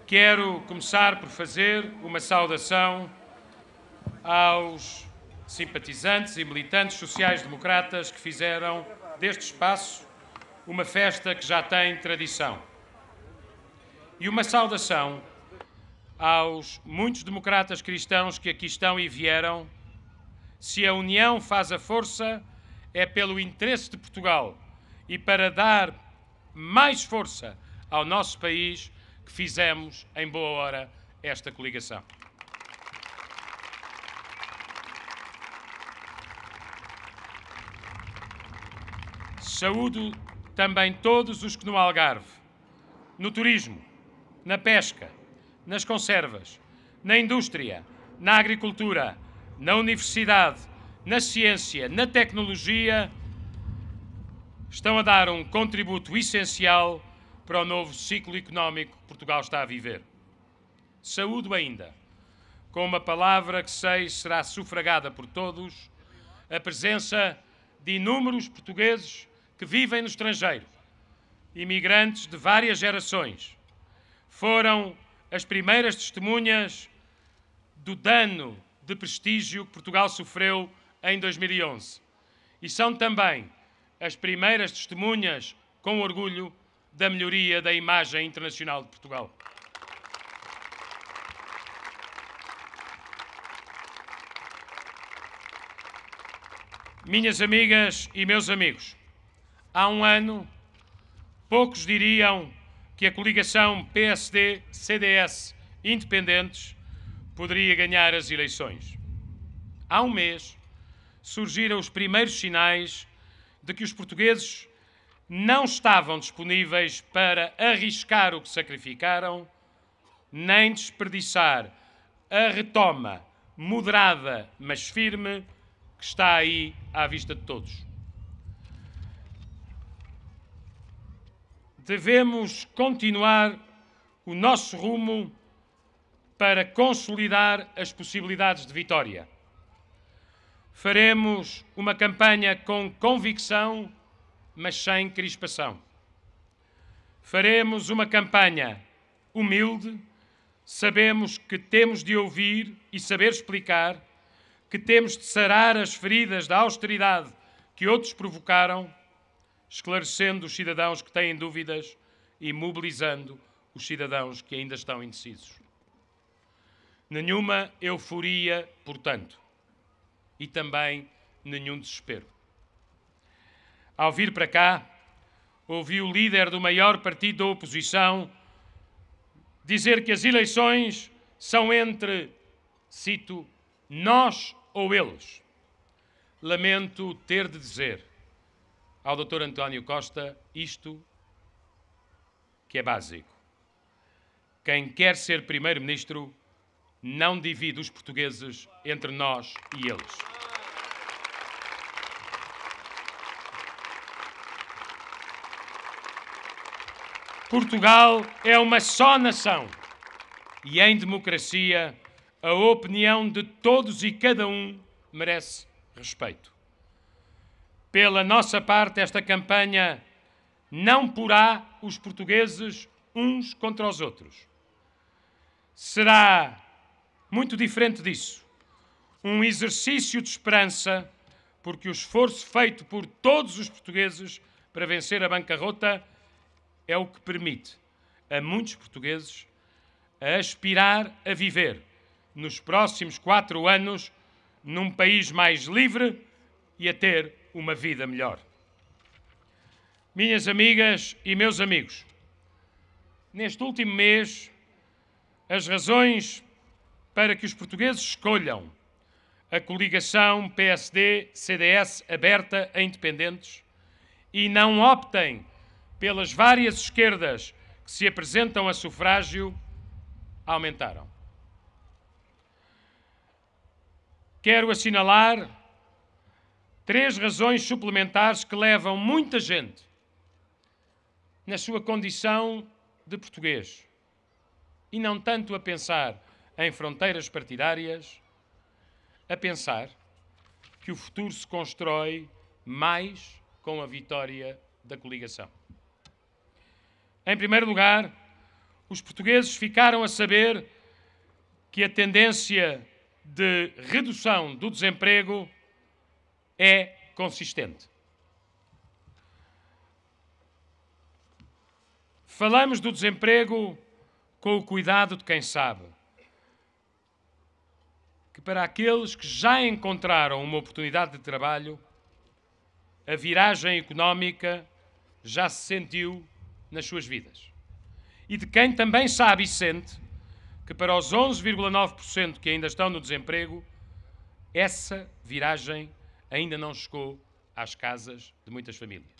Quero começar por fazer uma saudação aos simpatizantes e militantes sociais-democratas que fizeram deste espaço uma festa que já tem tradição. E uma saudação aos muitos democratas cristãos que aqui estão e vieram. Se a união faz a força, é pelo interesse de Portugal e para dar mais força ao nosso país que fizemos em boa hora esta coligação. Saúdo também todos os que no Algarve, no turismo, na pesca, nas conservas, na indústria, na agricultura, na universidade, na ciência, na tecnologia, estão a dar um contributo essencial para o novo ciclo económico que Portugal está a viver. Saúdo ainda, com uma palavra que sei será sufragada por todos, a presença de inúmeros portugueses que vivem no estrangeiro, imigrantes de várias gerações. Foram as primeiras testemunhas do dano de prestígio que Portugal sofreu em 2011 e são também as primeiras testemunhas, com orgulho, da melhoria da imagem internacional de Portugal. Minhas amigas e meus amigos, há um ano, poucos diriam que a coligação PSD-CDS Independentes poderia ganhar as eleições. Há um mês, surgiram os primeiros sinais de que os portugueses não estavam disponíveis para arriscar o que sacrificaram, nem desperdiçar a retoma moderada, mas firme, que está aí à vista de todos. Devemos continuar o nosso rumo para consolidar as possibilidades de vitória. Faremos uma campanha com convicção, mas sem crispação. Faremos uma campanha humilde, sabemos que temos de ouvir e saber explicar, que temos de sarar as feridas da austeridade que outros provocaram, esclarecendo os cidadãos que têm dúvidas e mobilizando os cidadãos que ainda estão indecisos. Nenhuma euforia, portanto, e também nenhum desespero. Ao vir para cá, ouvi o líder do maior partido da oposição dizer que as eleições são entre, cito, nós ou eles. Lamento ter de dizer ao Dr. António Costa isto que é básico. Quem quer ser primeiro-ministro não divide os portugueses entre nós e eles. Portugal é uma só nação e, em democracia, a opinião de todos e cada um merece respeito. Pela nossa parte, esta campanha não porá os portugueses uns contra os outros. Será muito diferente disso. Um exercício de esperança, porque o esforço feito por todos os portugueses para vencer a bancarrota é o que permite a muitos portugueses a aspirar a viver nos próximos 4 anos num país mais livre e a ter uma vida melhor. Minhas amigas e meus amigos, neste último mês, as razões para que os portugueses escolham a coligação PSD-CDS aberta a independentes e não optem pelas várias esquerdas que se apresentam a sufrágio, aumentaram. Quero assinalar 3 razões suplementares que levam muita gente, na sua condição de português, e não tanto a pensar em fronteiras partidárias, a pensar que o futuro se constrói mais com a vitória da coligação. Em primeiro lugar, os portugueses ficaram a saber que a tendência de redução do desemprego é consistente. Falamos do desemprego com o cuidado de quem sabe que para aqueles que já encontraram uma oportunidade de trabalho, a viragem económica já se sentiu nas suas vidas. E de quem também sabe e sente que para os 11,9% que ainda estão no desemprego, essa viragem ainda não chegou às casas de muitas famílias.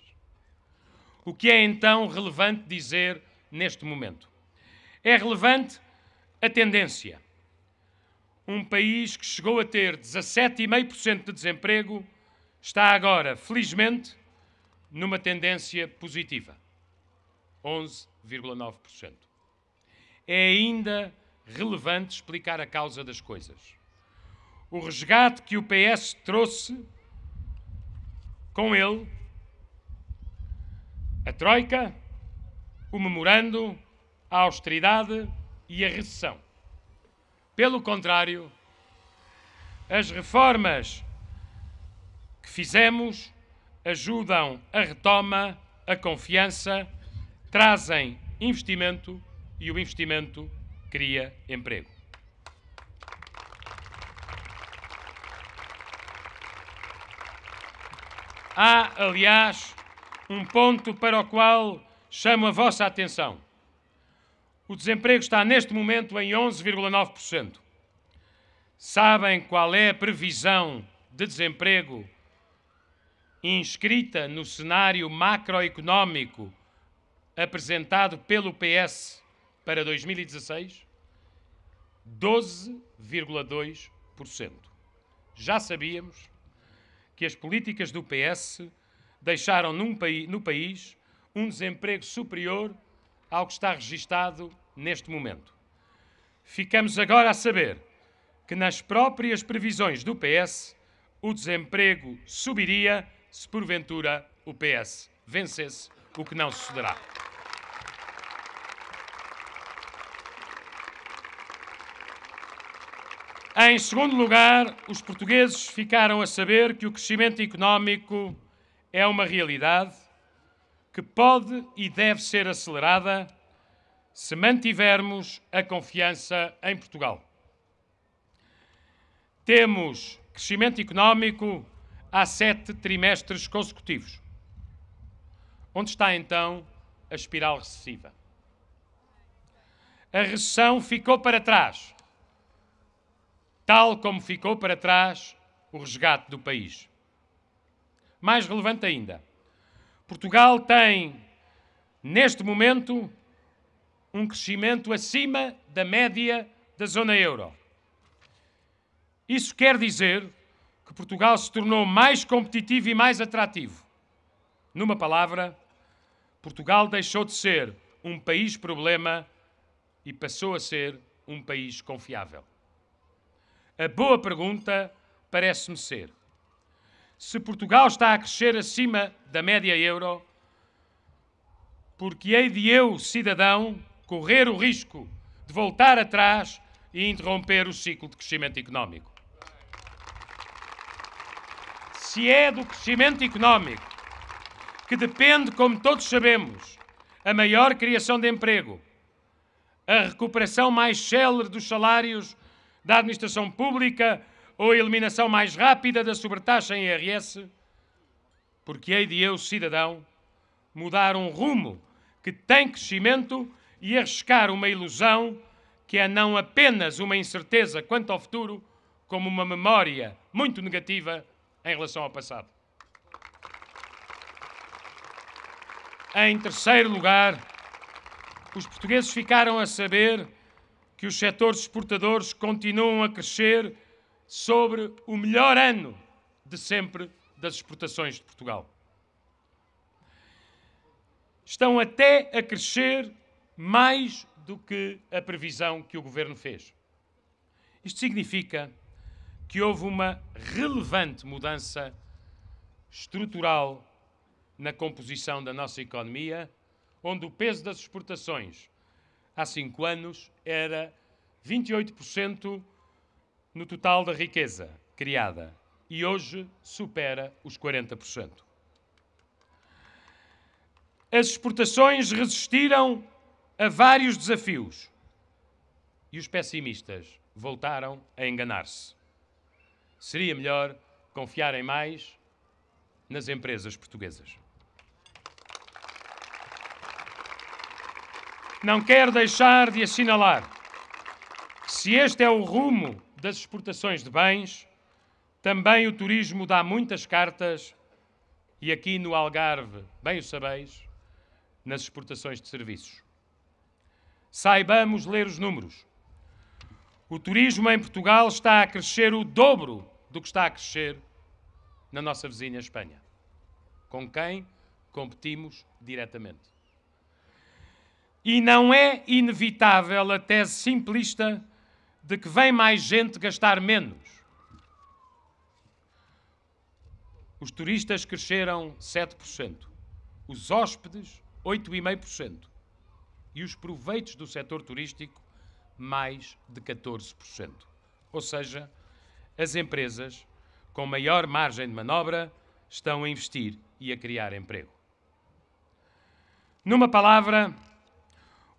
O que é então relevante dizer neste momento? É relevante a tendência. Um país que chegou a ter 17,5% de desemprego está agora, felizmente, numa tendência positiva. 11,9%. É ainda relevante explicar a causa das coisas. O resgate que o PS trouxe com ele, a Troika, o memorando, a austeridade e a recessão. Pelo contrário, as reformas que fizemos ajudam a retoma, a confiança, trazem investimento e o investimento cria emprego. Há, aliás, um ponto para o qual chamo a vossa atenção. O desemprego está neste momento em 11,9%. Sabem qual é a previsão de desemprego inscrita no cenário macroeconómico apresentado pelo PS para 2016? 12,2%. Já sabíamos que as políticas do PS deixaram no país um desemprego superior ao que está registado neste momento. Ficamos agora a saber que nas próprias previsões do PS o desemprego subiria se porventura o PS vencesse, o que não sucederá. Em segundo lugar, os portugueses ficaram a saber que o crescimento económico é uma realidade que pode e deve ser acelerada se mantivermos a confiança em Portugal. Temos crescimento económico há 7 trimestres consecutivos. Onde está então a espiral recessiva? A recessão ficou para trás, tal como ficou para trás o resgate do país. Mais relevante ainda, Portugal tem, neste momento, um crescimento acima da média da zona euro. Isso quer dizer que Portugal se tornou mais competitivo e mais atrativo. Numa palavra, Portugal deixou de ser um país problema e passou a ser um país confiável. A boa pergunta parece-me ser: se Portugal está a crescer acima da média euro, por que hei de eu, cidadão, correr o risco de voltar atrás e interromper o ciclo de crescimento económico? Se é do crescimento económico que depende, como todos sabemos, a maior criação de emprego, a recuperação mais célere dos salários da administração pública ou a eliminação mais rápida da sobretaxa em IRS, porque hei de eu, cidadão, mudar um rumo que tem crescimento e arriscar uma ilusão que é não apenas uma incerteza quanto ao futuro, como uma memória muito negativa em relação ao passado. Em terceiro lugar, os portugueses ficaram a saber que os setores exportadores continuam a crescer sobre o melhor ano de sempre das exportações de Portugal. Estão até a crescer mais do que a previsão que o Governo fez. Isto significa que houve uma relevante mudança estrutural na composição da nossa economia, onde o peso das exportações há 5 anos, era 28% no total da riqueza criada e hoje supera os 40%. As exportações resistiram a vários desafios e os pessimistas voltaram a enganar-se. Seria melhor confiarem mais nas empresas portuguesas. Não quero deixar de assinalar que, se este é o rumo das exportações de bens, também o turismo dá muitas cartas, e aqui no Algarve, bem o sabeis, nas exportações de serviços. Saibamos ler os números. O turismo em Portugal está a crescer o dobro do que está a crescer na nossa vizinha Espanha, com quem competimos diretamente. E não é inevitável a tese simplista de que vem mais gente gastar menos. Os turistas cresceram 7%, os hóspedes 8,5% e os proveitos do setor turístico mais de 14%. Ou seja, as empresas com maior margem de manobra estão a investir e a criar emprego. Numa palavra,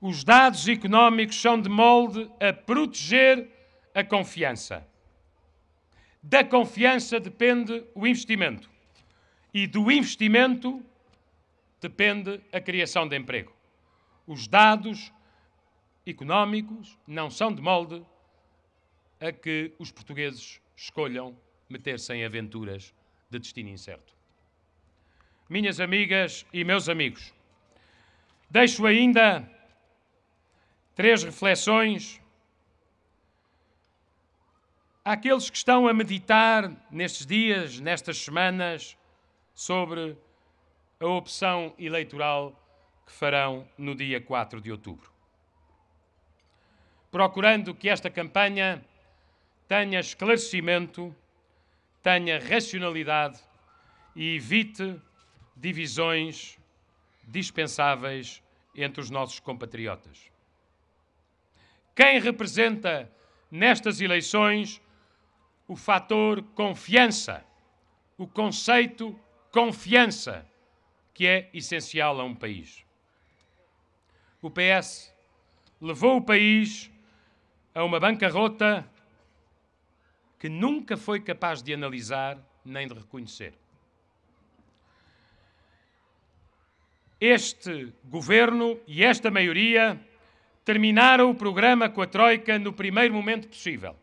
os dados económicos são de molde a proteger a confiança. Da confiança depende o investimento e do investimento depende a criação de emprego. Os dados económicos não são de molde a que os portugueses escolham meter-se em aventuras de destino incerto. Minhas amigas e meus amigos, deixo ainda 3 reflexões àqueles que estão a meditar nestes dias, nestas semanas, sobre a opção eleitoral que farão no dia 4 de outubro. Procurando que esta campanha tenha esclarecimento, tenha racionalidade e evite divisões dispensáveis entre os nossos compatriotas. Quem representa nestas eleições o fator confiança, o conceito confiança, que é essencial a um país. O PS levou o país a uma bancarrota que nunca foi capaz de analisar nem de reconhecer. Este governo e esta maioria terminaram o programa com a Troika no primeiro momento possível.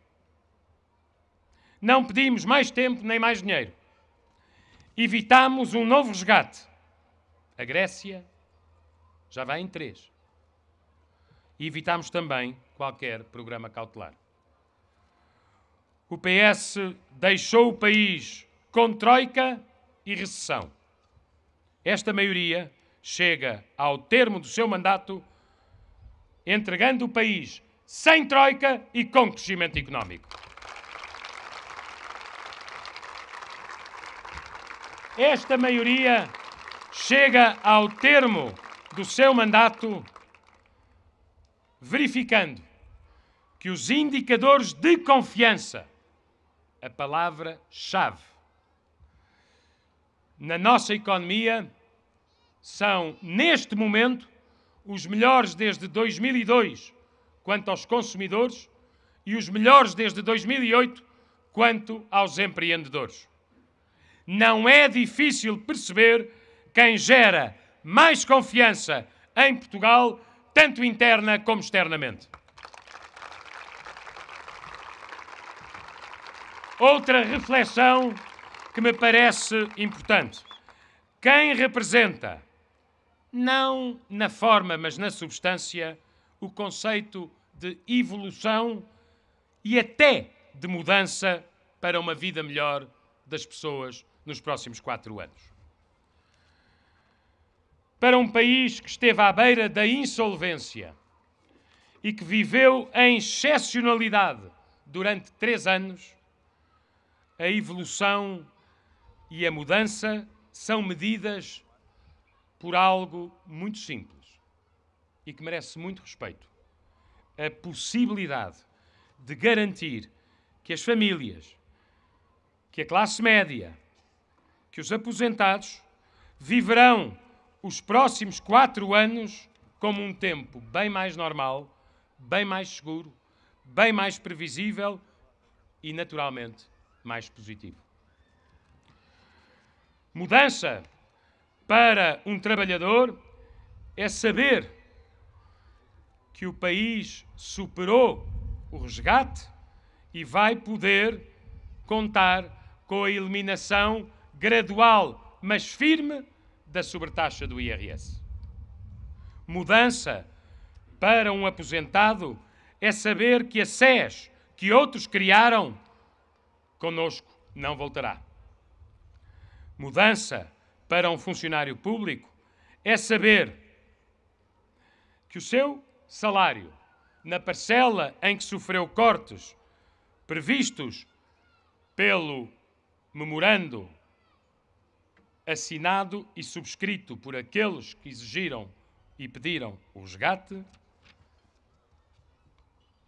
Não pedimos mais tempo nem mais dinheiro. Evitámos um novo resgate. A Grécia já vai em 3. E evitámos também qualquer programa cautelar. O PS deixou o país com Troika e recessão. Esta maioria chega ao termo do seu mandato entregando o país sem Troika e com crescimento económico. Esta maioria chega ao termo do seu mandato verificando que os indicadores de confiança, a palavra-chave, na nossa economia são, neste momento, os melhores desde 2002 quanto aos consumidores e os melhores desde 2008 quanto aos empreendedores. Não é difícil perceber quem gera mais confiança em Portugal, tanto interna como externamente. Outra reflexão que me parece importante. Quem representa, não na forma, mas na substância, o conceito de evolução e até de mudança para uma vida melhor das pessoas nos próximos 4 anos. Para um país que esteve à beira da insolvência e que viveu em excepcionalidade durante 3 anos, a evolução e a mudança são medidas por algo muito simples e que merece muito respeito. a possibilidade de garantir que as famílias, que a classe média, que os aposentados viverão os próximos 4 anos como um tempo bem mais normal, bem mais seguro, bem mais previsível e, naturalmente, mais positivo. Mudança para um trabalhador é saber que o país superou o resgate e vai poder contar com a eliminação gradual, mas firme, da sobretaxa do IRS. Mudança para um aposentado é saber que a SES que outros criaram, connosco não voltará. Mudança para um funcionário público é saber que o seu salário, na parcela em que sofreu cortes previstos pelo memorando assinado e subscrito por aqueles que exigiram e pediram o resgate,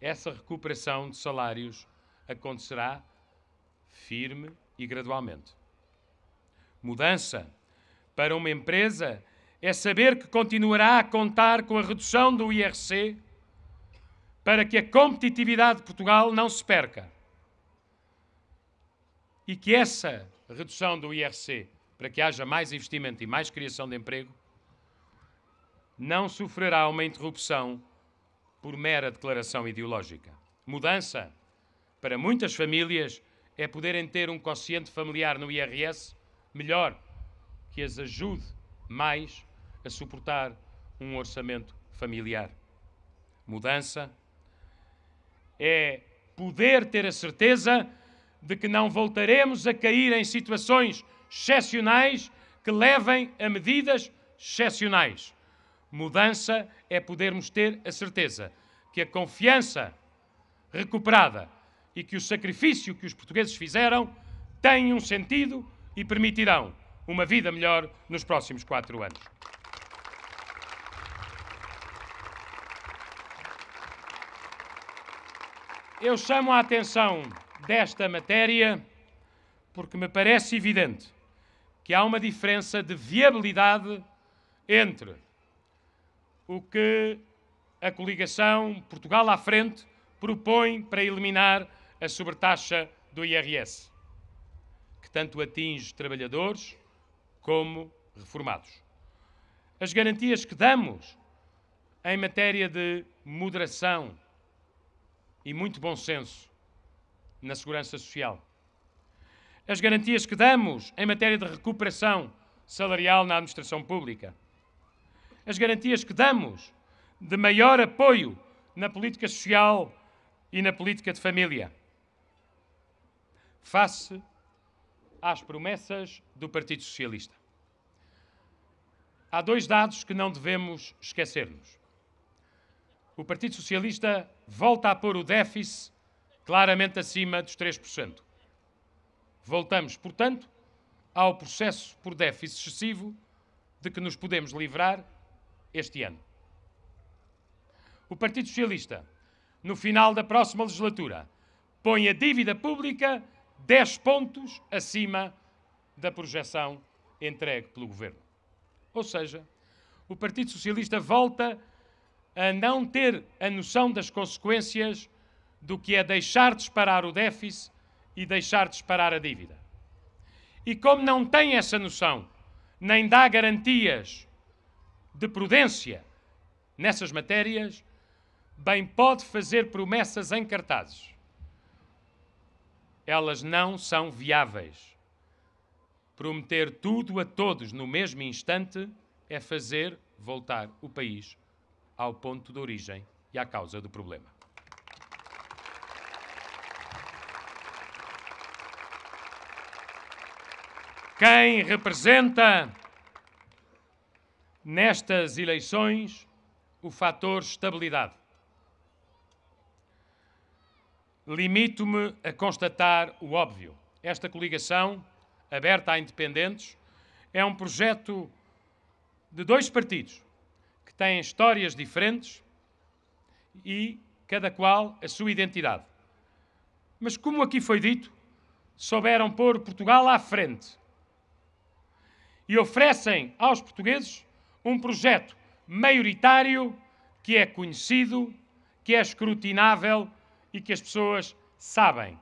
essa recuperação de salários acontecerá firme e gradualmente. Mudança para uma empresa é saber que continuará a contar com a redução do IRC para que a competitividade de Portugal não se perca. E que essa redução do IRC, para que haja mais investimento e mais criação de emprego, não sofrerá uma interrupção por mera declaração ideológica. Mudança para muitas famílias é poderem ter um quociente familiar no IRS melhor, que as ajude mais a suportar um orçamento familiar. Mudança é poder ter a certeza de que não voltaremos a cair em situações excepcionais que levem a medidas excepcionais. Mudança é podermos ter a certeza que a confiança recuperada e que o sacrifício que os portugueses fizeram têm um sentido e permitirão uma vida melhor nos próximos 4 anos. Eu chamo a atenção desta matéria porque me parece evidente que há uma diferença de viabilidade entre o que a coligação Portugal à Frente propõe para eliminar a sobretaxa do IRS, que tanto atinge trabalhadores como reformados. As garantias que damos em matéria de moderação e muito bom senso na segurança social. As garantias que damos em matéria de recuperação salarial na administração pública. As garantias que damos de maior apoio na política social e na política de família. Face às promessas do Partido Socialista. Há 2 dados que não devemos esquecer-nos. O Partido Socialista volta a pôr o déficit claramente acima dos 3%. Voltamos, portanto, ao processo por déficit excessivo de que nos podemos livrar este ano. O Partido Socialista, no final da próxima legislatura, põe a dívida pública 10 pontos acima da projeção entregue pelo Governo. Ou seja, o Partido Socialista volta a não ter a noção das consequências do que é deixar disparar o déficit e deixar disparar a dívida. E como não tem essa noção, nem dá garantias de prudência nessas matérias, bem pode fazer promessas em cartazes. Elas não são viáveis. Prometer tudo a todos no mesmo instante é fazer voltar o país ao ponto de origem e à causa do problema. Quem representa nestas eleições o fator estabilidade? Limito-me a constatar o óbvio. Esta coligação, aberta a independentes, é um projeto de 2 partidos que têm histórias diferentes e cada qual a sua identidade. Mas, como aqui foi dito, souberam pôr Portugal à frente e oferecem aos portugueses um projeto maioritário que é conhecido, que é escrutinável e que as pessoas sabem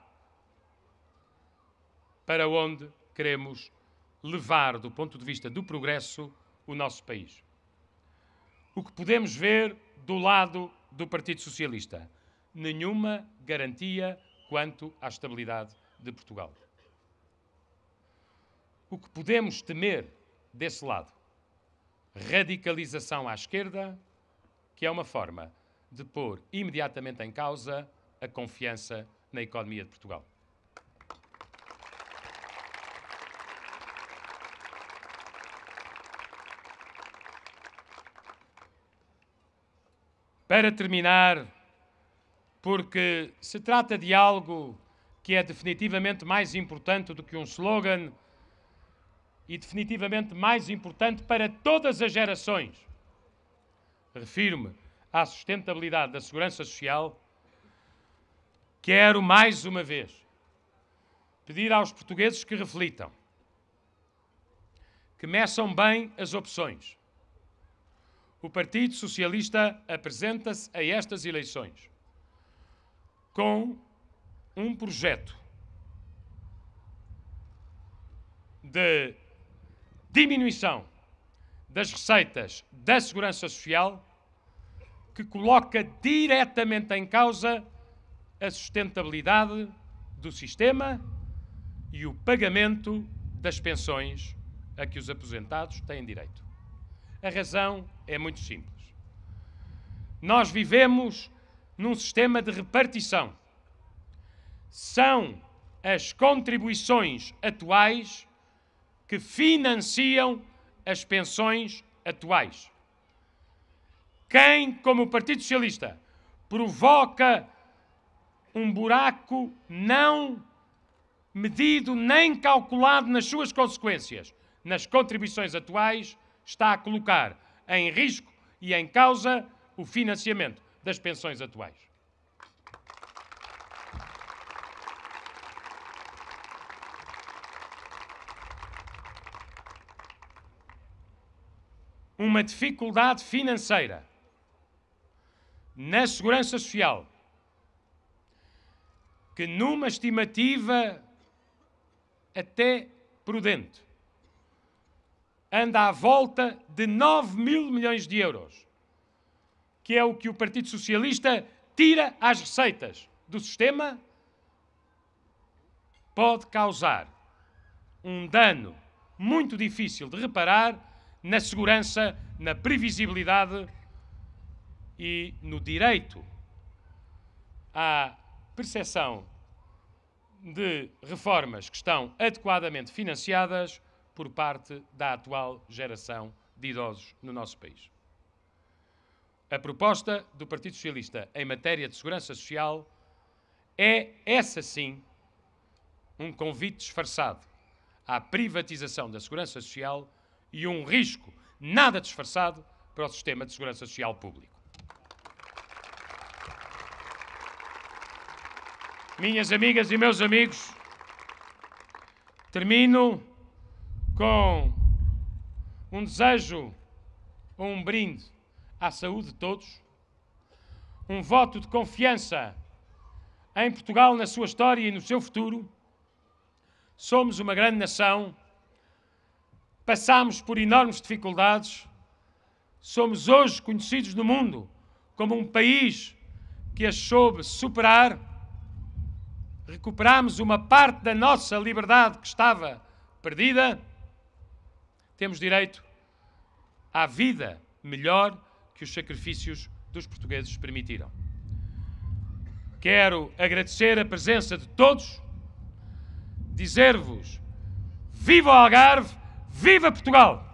para onde queremos levar, do ponto de vista do progresso, o nosso país. O que podemos ver do lado do Partido Socialista? Nenhuma garantia quanto à estabilidade de Portugal. O que podemos temer desse lado? Radicalização à esquerda, que é uma forma de pôr imediatamente em causa a confiança na economia de Portugal. Para terminar, porque se trata de algo que é definitivamente mais importante do que um slogan e definitivamente mais importante para todas as gerações. Refiro-me à sustentabilidade da segurança social. Quero, mais uma vez, pedir aos portugueses que reflitam, que meçam bem as opções. O Partido Socialista apresenta-se a estas eleições com um projeto de diminuição das receitas da Segurança Social que coloca diretamente em causa a sustentabilidade do sistema e o pagamento das pensões a que os aposentados têm direito. A razão é muito simples. Nós vivemos num sistema de repartição. São as contribuições atuais que financiam as pensões atuais. Quem, como o Partido Socialista, provoca um buraco não medido nem calculado nas suas consequências, nas contribuições atuais, está a colocar em risco e em causa o financiamento das pensões atuais. Uma dificuldade financeira na Segurança Social que, numa estimativa até prudente, anda à volta de 9 mil milhões de euros, que é o que o Partido Socialista tira às receitas do sistema, pode causar um dano muito difícil de reparar na segurança, na previsibilidade e no direito à percepção de reformas que estão adequadamente financiadas por parte da atual geração de idosos no nosso país. A proposta do Partido Socialista em matéria de segurança social é, essa sim, um convite disfarçado à privatização da segurança social e um risco nada disfarçado para o sistema de segurança social público. Minhas amigas e meus amigos, termino com um desejo ou um brinde à saúde de todos, um voto de confiança em Portugal, na sua história e no seu futuro. Somos uma grande nação, passamos por enormes dificuldades, somos hoje conhecidos no mundo como um país que as soube superar, recuperamos uma parte da nossa liberdade que estava perdida, temos direito à vida melhor que os sacrifícios dos portugueses permitiram. Quero agradecer a presença de todos, dizer-vos: viva o Algarve, viva Portugal!